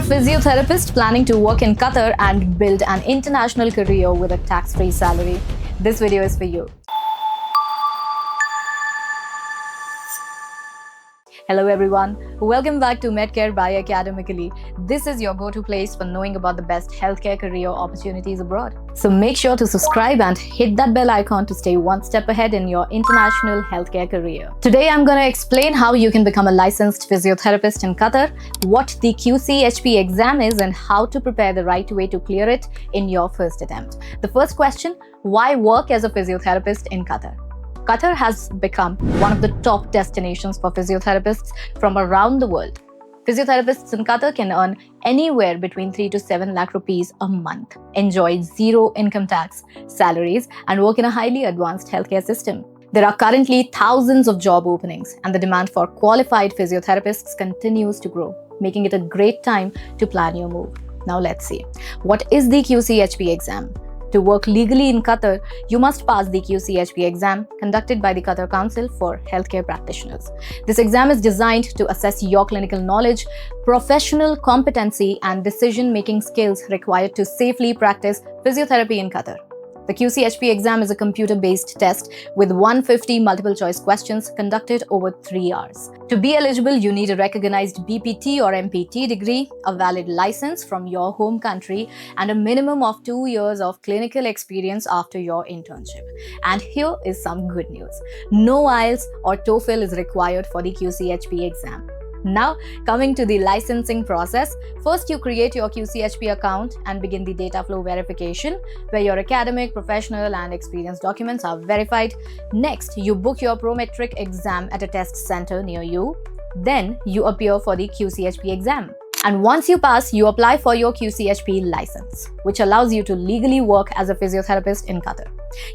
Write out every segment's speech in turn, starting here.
physiotherapist planning to work in Qatar and build an international career with a tax-free salary? This video is for you. Hello everyone, welcome back to MedCare by Academically. This is your go-to place for knowing about the best healthcare career opportunities abroad. So make sure to subscribe and hit that bell icon to stay one step ahead in your international healthcare career. Today I'm going to explain how you can become a licensed physiotherapist in Qatar, what the QCHP exam is and how to prepare the right way to clear it in your first attempt. The first question, why work as a physiotherapist in Qatar? Qatar has become one of the top destinations for physiotherapists from around the world. Physiotherapists in Qatar can earn anywhere between 3 to 7 lakh rupees a month, enjoy zero income tax salaries, and work in a highly advanced healthcare system. There are currently thousands of job openings, and the demand for qualified physiotherapists continues to grow, making it a great time to plan your move. Now let's see. What is the QCHP exam? To work legally in Qatar, you must pass the QCHP exam conducted by the Qatar Council for Healthcare Practitioners. This exam is designed to assess your clinical knowledge, professional competency, and decision-making skills required to safely practice physiotherapy in Qatar. The QCHP exam is a computer-based test with 150 multiple-choice questions conducted over 3 hours. To be eligible, you need a recognized BPT or MPT degree, a valid license from your home country, and a minimum of 2 years of clinical experience after your internship. And here is some good news. No IELTS or TOEFL is required for the QCHP exam. Now, coming to the licensing process, first you create your QCHP account and begin the data flow verification, where your academic, professional, and experience documents are verified. Next, you book your Prometric exam at a test center near you. Then, you appear for the QCHP exam. And once you pass, you apply for your QCHP license, which allows you to legally work as a physiotherapist in Qatar.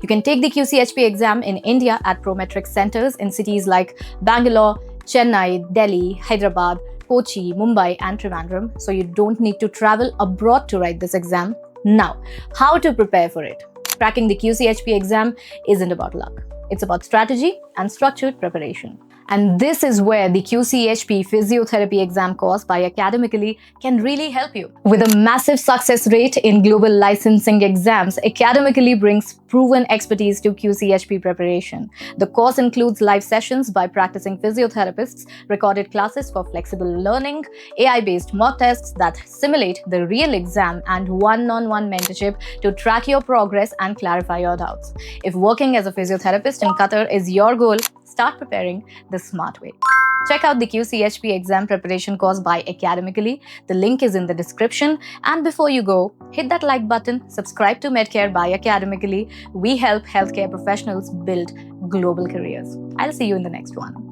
You can take the QCHP exam in India at Prometric centers in cities like Bangalore, Chennai, Delhi, Hyderabad, Kochi, Mumbai, and Trivandrum, so you don't need to travel abroad to write this exam. Now, how to prepare for it? Cracking the QCHP exam isn't about luck. It's about strategy and structured preparation. And this is where the QCHP Physiotherapy exam course by Academically can really help you. With a massive success rate in global licensing exams, Academically brings proven expertise to QCHP preparation. The course includes live sessions by practicing physiotherapists, recorded classes for flexible learning, AI-based mock tests that simulate the real exam, and one-on-one mentorship to track your progress and clarify your doubts. If working as a physiotherapist in Qatar is your goal, start preparing the smart way. Check out the QCHP exam preparation course by Academically. The link is in the description. And before you go, hit that like button, subscribe to MedCare by Academically. We help healthcare professionals build global careers. I'll see you in the next one.